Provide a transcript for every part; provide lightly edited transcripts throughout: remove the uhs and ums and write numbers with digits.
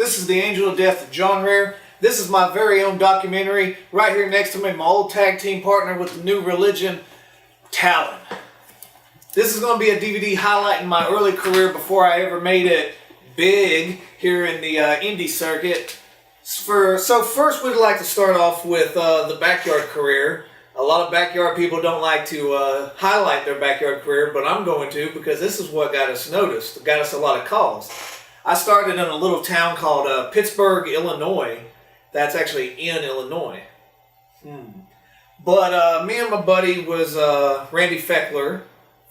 This is the Angel of Death, John Rare. This is my very own documentary. Right here next to me, my old tag team partner with the new religion, Talon. This is going to be a DVD highlighting my early career before I ever made it big here in the indie circuit. So first we'd like to start off with the backyard career. A lot of backyard people don't like to highlight their backyard career, but I'm going to because this is what got us noticed, got us a lot of calls. I started in a little town called Pittsburgh, Illinois. That's actually in Illinois. But me and my buddy was Randy Fetchler,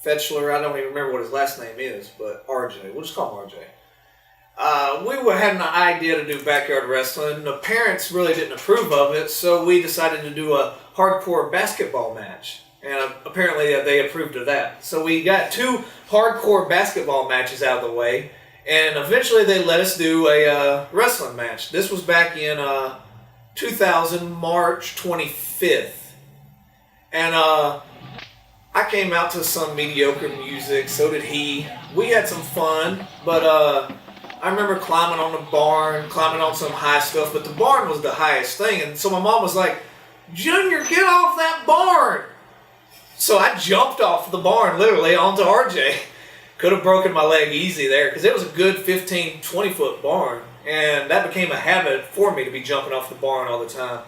I don't even remember what his last name is, but RJ. We'll just call him RJ. We were having an idea to do backyard wrestling. The parents really didn't approve of it, so we decided to do a hardcore basketball match. And apparently they approved of that. So we got 2 hardcore basketball matches out of the way, and eventually they let us do a wrestling match. This was back in 2000, March 25th. And I came out to some mediocre music, so did he. We had some fun, but I remember climbing on the barn, climbing on some high stuff, but the barn was the highest thing, and so my mom was like, "Junior, get off that barn!" So I jumped off the barn, literally, onto RJ. Could have broken my leg easy there, because it was a good 15, 20-foot barn, and that became a habit for me to be jumping off the barn all the time.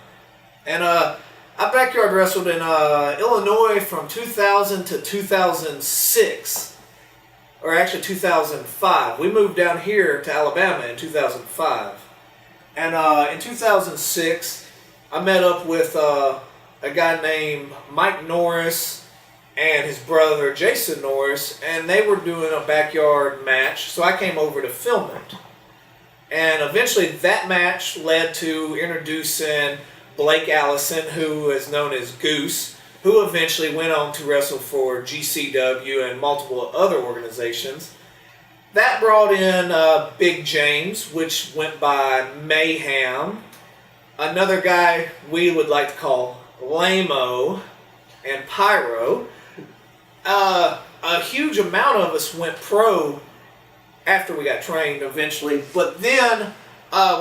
And I backyard wrestled in Illinois from 2000 to 2006. Or actually 2005. We moved down here to Alabama in 2005. And in 2006, I met up with a guy named Mike Norris and his brother Jason Norris, and they were doing a backyard match, so I came over to film it. And eventually that match led to introducing Blake Allison, who is known as Goose, who eventually went on to wrestle for GCW and multiple other organizations. That brought in Big James, which went by Mayhem. Another guy we would like to call Lamo, and Pyro. A huge amount of us went pro after we got trained eventually, but then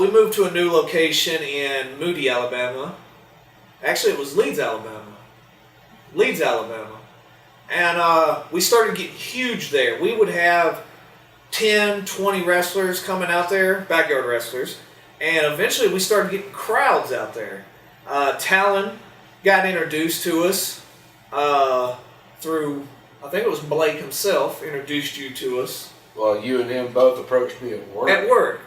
we moved to a new location in Moody, Alabama. Actually, it was Leeds, Alabama. And we started getting huge there. We would have 10, 20 wrestlers coming out there, backyard wrestlers, and eventually we started getting crowds out there. Talon got introduced to us through, I think it was Blake himself introduced you to us. Well, you and him both approached me at work. At work.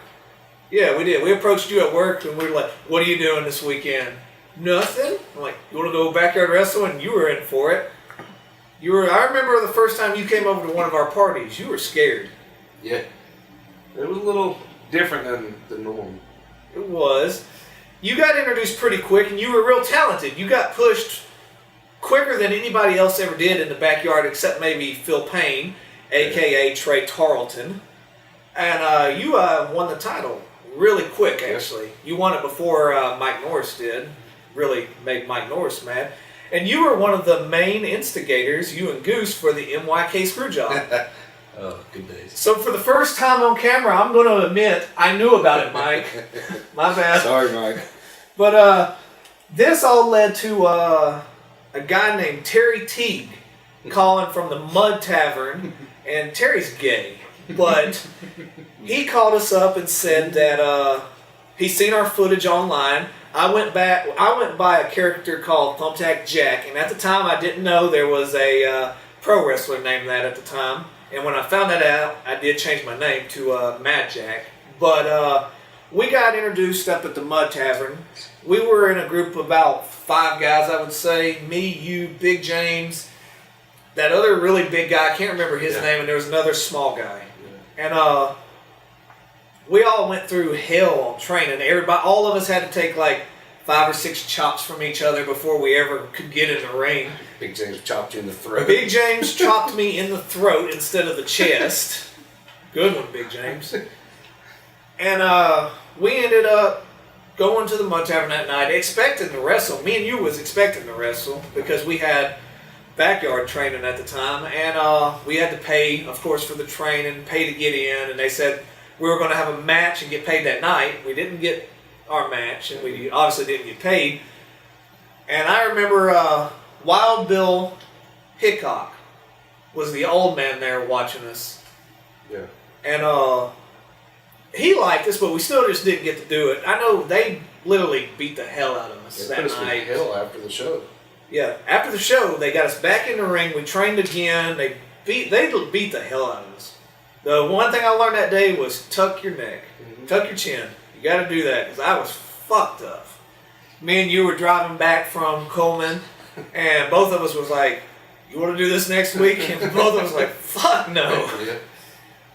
Yeah, we did. We approached you at work and we were like, "What are you doing this weekend?" "Nothing." I'm like, "You want to go backyard wrestling?" And you were in for it. I remember the first time you came over to one of our parties, you were scared. Yeah. It was a little different than the norm. It was. You got introduced pretty quick and you were real talented. You got pushed quicker than anybody else ever did in the backyard except maybe Phil Payne, a.k.a. Trey Tarleton. And you won the title really quick, actually. You won it before Mike Norris did. Really made Mike Norris mad. And you were one of the main instigators, you and Goose, for the MYK Screwjob. Oh, good days. So for the first time on camera, I'm going to admit I knew about it, Mike. My bad. Sorry, Mike. But this all led to a guy named Terry Teague calling from the Mud Tavern, and Terry's gay. But he called us up and said that he's seen our footage online. I went by a character called Thumbtack Jack, and at the time I didn't know there was a pro wrestler named that at the time. And when I found that out, I did change my name to Mad Jack. But we got introduced up at the Mud Tavern. We were in a group of about 5 guys, I would say. Me, you, Big James, that other really big guy, I can't remember his name, and there was another small guy. And we all went through hell on training. All of us had to take like 5 or 6 chops from each other before we ever could get in the ring. Big James chopped you in the throat. Big James chopped me in the throat instead of the chest. Good one, Big James. And we ended up going to the Mud Tavern that night, expecting to wrestle. Me and you was expecting to wrestle because we had backyard training at the time, and we had to pay, of course, for the training, pay to get in, and they said we were going to have a match and get paid that night. We didn't get our match, and we obviously didn't get paid. And I remember Wild Bill Hickok was the old man there watching us. Yeah. And he liked us, but we still just didn't get to do it. I know they literally beat the hell out of us that night. Hell after the show. Yeah, after the show, they got us back in the ring. We trained again. They beat the hell out of us. The one thing I learned that day was tuck your neck, tuck your chin. You got to do that because I was fucked up. Me and you were driving back from Coleman, and both of us was like, "You want to do this next week?" And both of us like, "Fuck no." Yeah.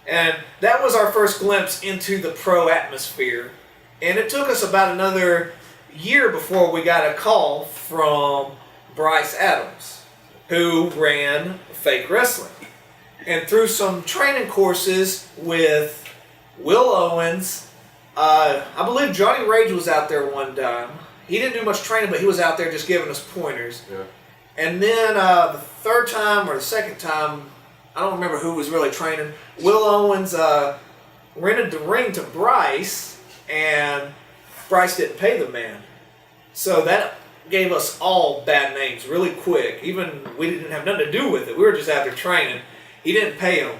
And that was our first glimpse into the pro atmosphere. And it took us about another year before we got a call from Bryce Adams, who ran Fake Wrestling. And through some training courses with Will Owens, I believe Johnny Rage was out there one time. He didn't do much training, but he was out there just giving us pointers. Yeah. And then the third time or the second time, I don't remember who was really training. Will Owens rented the ring to Bryce, and Bryce didn't pay the man. So that gave us all bad names really quick. Even we didn't have nothing to do with it. We were just out there training. He didn't pay him.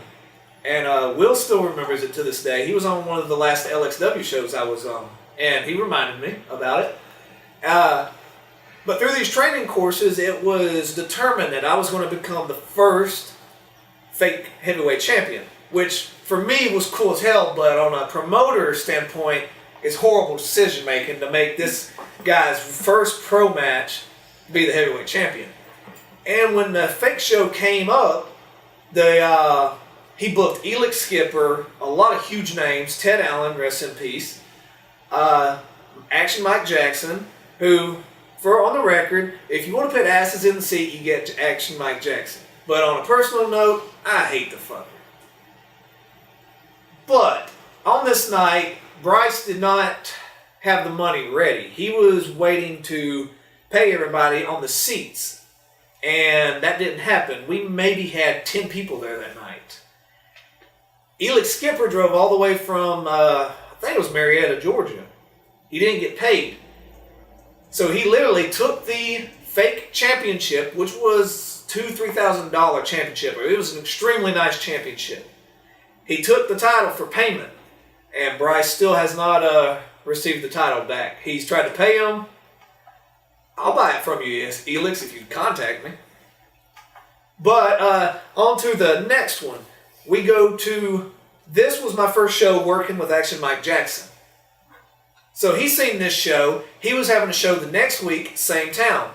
And Will still remembers it to this day. He was on one of the last LXW shows I was on, and he reminded me about it. But through these training courses, it was determined that I was going to become the first fake heavyweight champion, which for me was cool as hell, but on a promoter standpoint, it's horrible decision making to make this guy's first pro match be the heavyweight champion. And when the fake show came up, he booked Elix Skipper, a lot of huge names, Ted Allen, rest in peace, Action Mike Jackson, who, for on the record, if you want to put asses in the seat, you get Action Mike Jackson. But on a personal note, I hate the fucker. But on this night, Bryce did not have the money ready. He was waiting to pay everybody on the seats. And that didn't happen. We maybe had 10 people there that night. Elix Skipper drove all the way from, I think it was Marietta, Georgia. He didn't get paid. So he literally took the fake championship, which was $2,000-$3,000 championship. It was an extremely nice championship. He took the title for payment, and Bryce still has not received the title back. He's tried to pay him. I'll buy it from you, Elix, if you contact me. But on to the next one. We go to, this was my first show working with Action Mike Jackson. So he's seen this show. He was having a show the next week, same town.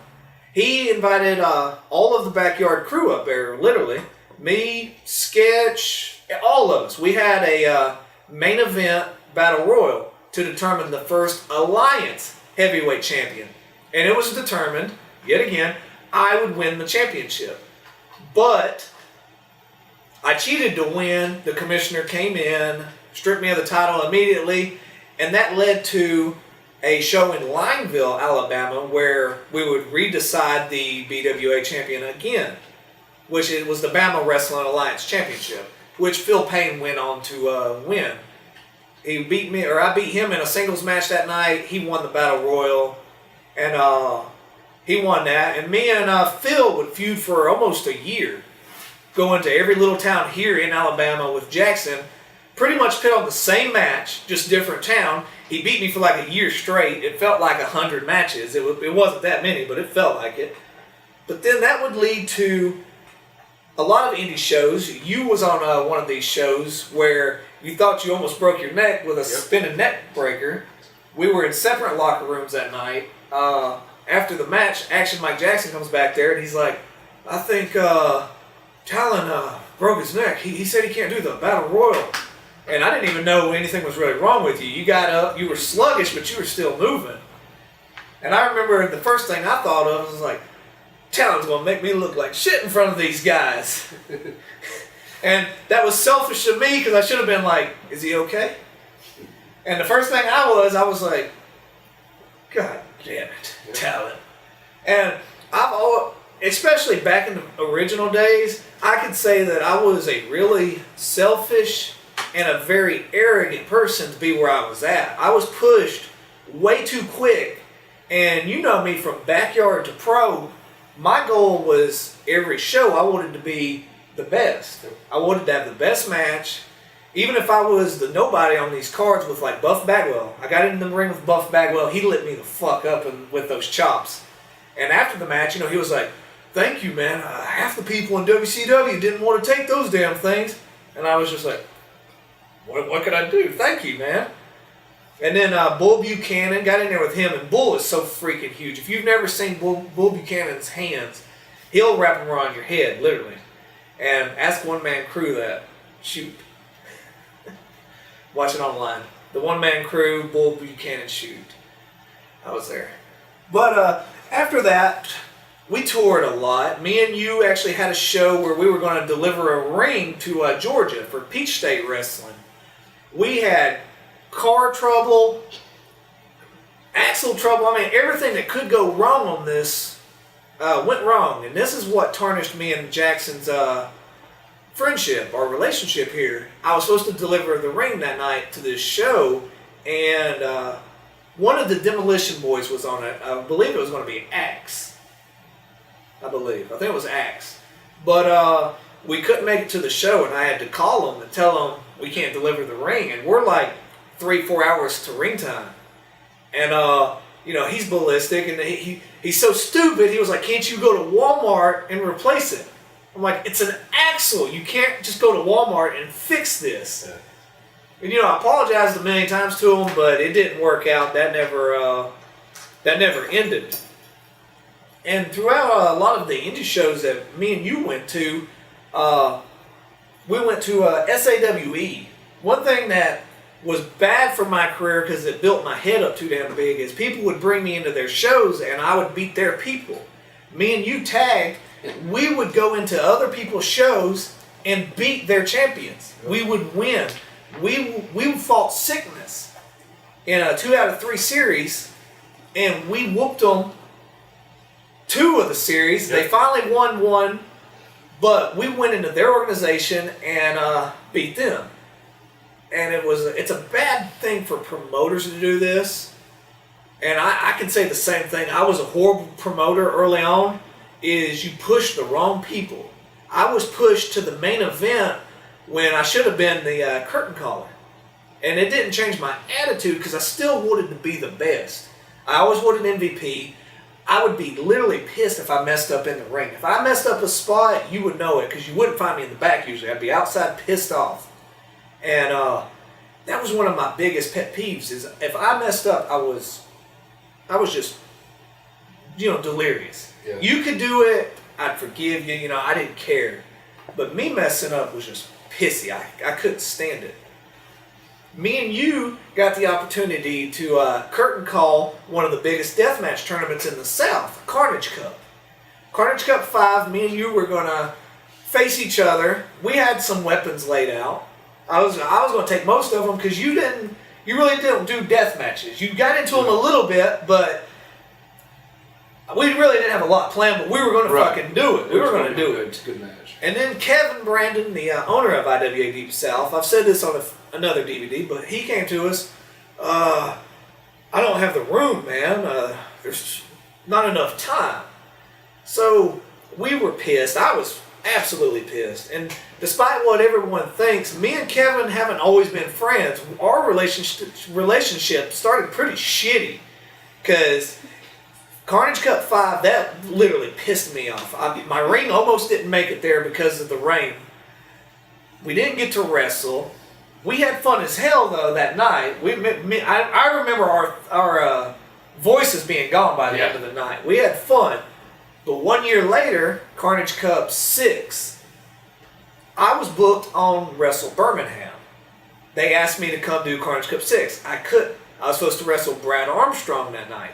He invited all of the backyard crew up there, literally. Me, Sketch, all of us. We had a main event battle royal to determine the first Alliance heavyweight champion. And it was determined, yet again, I would win the championship. But I cheated to win. The commissioner came in, stripped me of the title immediately, and that led to a show in Lineville, Alabama, where we would redecide the BWA champion again, which it was the Bama Wrestling Alliance Championship, which Phil Payne went on to win. He beat me, or I beat him in a singles match that night. He won the Battle Royal, and he won that. And me and Phil would feud for almost a year, going to every little town here in Alabama with Jackson, pretty much put on the same match, just different town. He beat me for like a year straight. It felt like 100 matches. It wasn't that many, but it felt like it. But then that would lead to a lot of indie shows. You was on one of these shows where you thought you almost broke your neck with a spinning neck breaker. We were in separate locker rooms that night. After the match, Action Mike Jackson comes back there and he's like, I think Talon broke his neck. He said he can't do the Battle Royal. And I didn't even know anything was really wrong with you. You got up, you were sluggish, but you were still moving. And I remember the first thing I thought of was like, Talon's going to make me look like shit in front of these guys. And that was selfish of me because I should have been like, is he okay? And the first thing I was like, God damn it, Talon. And I've always, especially back in the original days, I could say that I was a really selfish, and a very arrogant person to be where I was at. I was pushed way too quick. And you know me, from backyard to pro, my goal was every show I wanted to be the best. I wanted to have the best match. Even if I was the nobody on these cards with like Buff Bagwell. I got in the ring with Buff Bagwell. He lit me the fuck up with those chops. And after the match, he was like, thank you, man. Half the people in WCW didn't want to take those damn things. And I was just like, what could I do? Thank you, man. And then Bull Buchanan, got in there with him, and Bull is so freaking huge. If you've never seen Bull Buchanan's hands, he'll wrap them around your head, literally. And ask One Man Crew that. Shoot. Watch it online. The One Man Crew, Bull Buchanan shoot. I was there. But after that, we toured a lot. Me and you actually had a show where we were going to deliver a ring to Georgia for Peach State Wrestling. We had car trouble, axle trouble. I mean, everything that could go wrong on this went wrong. And this is what tarnished me and Jackson's friendship, our relationship here. I was supposed to deliver the ring that night to this show, and one of the Demolition Boys was on it. I believe it was going to be Axe. I think it was Axe. But we couldn't make it to the show, and I had to call him and tell him we can't deliver the ring. And we're like 3-4 hours to ring time. And, he's ballistic, and he's so stupid, he was like, can't you go to Walmart and replace it? I'm like, it's an axle. You can't just go to Walmart and fix this. Yeah. And, I apologized a million times to him, but it didn't work out. That never ended. And throughout a lot of the indie shows that me and you went to, we went to SAWE. One thing that was bad for my career, because it built my head up too damn big, is people would bring me into their shows and I would beat their people. Me and you tagged, we would go into other people's shows and beat their champions. We would win. We fought Sickness in a 2 out of 3 series, and we whooped them 2 of the series. Yep. They finally won 1, but we went into their organization and beat them. And it's a bad thing for promoters to do this. And I can say the same thing. I was a horrible promoter early on, is you push the wrong people. I was pushed to the main event when I should have been the curtain caller. And it didn't change my attitude, because I still wanted to be the best. I always wanted MVP. I would be literally pissed if I messed up in the ring. If I messed up a spot, you would know it, because you wouldn't find me in the back usually. I'd be outside pissed off. And that was one of my biggest pet peeves, is if I messed up, I was just, delirious. Yeah. You could do it, I'd forgive you, I didn't care. But me messing up was just pissy. I couldn't stand it. Me and you got the opportunity to curtain call one of the biggest deathmatch tournaments in the South, Carnage Cup. Carnage Cup 5, me and you were going to face each other. We had some weapons laid out. I was going to take most of them, because you really didn't do death matches. You got into them a little bit, but we really didn't have a lot planned, but we were going to fucking do it. We were going to do it. It's a good match. And then Kevin Brandon, the owner of IWA Deep South, I've said this on another DVD, but he came to us, I don't have the room, man. There's not enough time. So we were pissed. I was absolutely pissed. And despite what everyone thinks, me and Kevin haven't always been friends. Our relationship started pretty shitty, because Carnage Cup 5, that literally pissed me off. My ring almost didn't make it there because of the rain. We didn't get to wrestle. We had fun as hell, though, that night. I remember our voices being gone by the end of the night. We had fun. But 1 year later, Carnage Cup 6, I was booked on Wrestle Birmingham. They asked me to come do Carnage Cup 6. I couldn't. I was supposed to wrestle Brad Armstrong that night.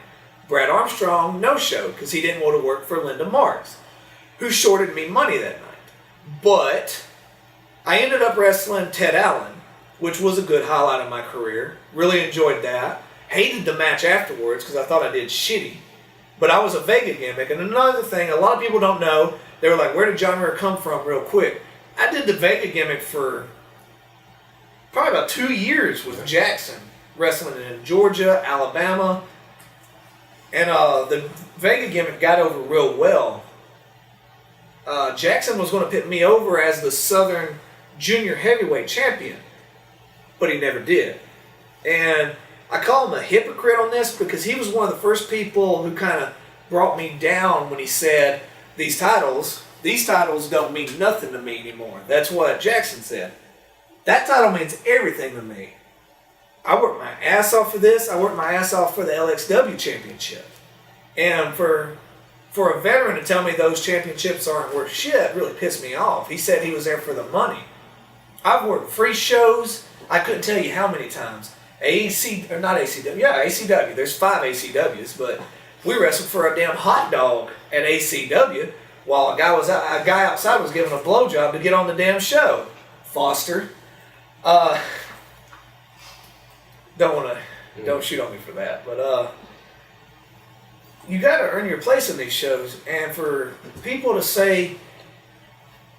Brad Armstrong no-showed, because he didn't want to work for Linda Marks, who shorted me money that night. But I ended up wrestling Ted Allen, which was a good highlight of my career. Really enjoyed that. Hated the match afterwards, because I thought I did shitty. But I was a Vega gimmick. And another thing, a lot of people don't know, they were like, where did John Muir come from real quick? I did the Vega gimmick for probably about 2 years with Jackson, wrestling in Georgia, Alabama. And the Vega gimmick got over real well. Jackson was going to put me over as the Southern Junior Heavyweight Champion, but he never did. And I call him a hypocrite on this because he was one of the first people who kind of brought me down when he said, these titles don't mean nothing to me anymore. That's what Jackson said. That title means everything to me. I worked my ass off for this. I worked my ass off for the LXW Championship. And for a veteran to tell me those championships aren't worth shit really pissed me off. He said he was there for the money. I've worked free shows. I couldn't tell you how many times. ACW. There's 5 ACWs, but we wrestled for a damn hot dog at ACW while a guy outside was giving a blowjob to get on the damn show. Foster. Don't shoot on me for that, but you got to earn your place in these shows, and for people to say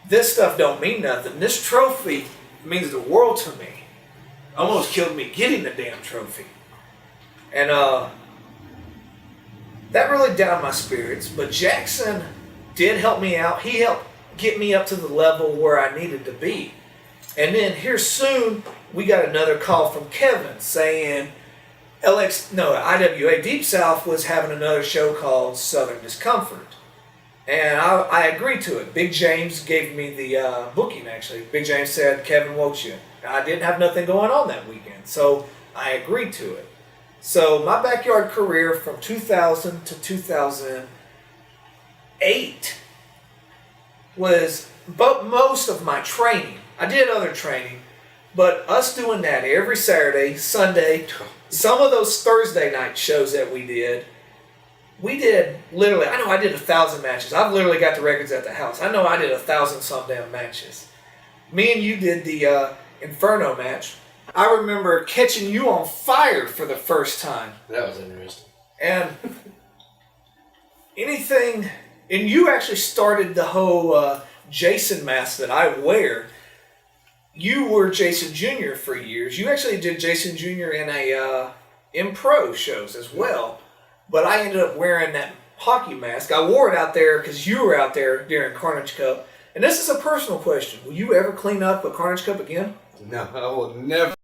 this stuff don't mean nothing, this trophy means the world to me. Almost killed me getting the damn trophy, and that really downed my spirits. But Jackson did help me out. He helped get me up to the level where I needed to be. And then here soon, we got another call from Kevin saying IWA Deep South was having another show called Southern Discomfort. And I agreed to it. Big James gave me the booking, actually. Big James said, Kevin wants you. I didn't have nothing going on that weekend, so I agreed to it. So my backyard career from 2000 to 2008 was most of my training. I did other training, but us doing that every Saturday, Sunday, some of those Thursday night shows that we did literally, I know I did 1,000 matches. I've literally got the records at the house. I know I did 1,000 some damn matches. Me and you did the Inferno match. I remember catching you on fire for the first time. That was interesting. And you actually started the whole Jason mask that I wear. You were Jason Jr. for years. You actually did Jason Jr. in pro shows as well. But I ended up wearing that hockey mask. I wore it out there because you were out there during Carnage Cup. And this is a personal question. Will you ever clean up a Carnage Cup again? No, I will never.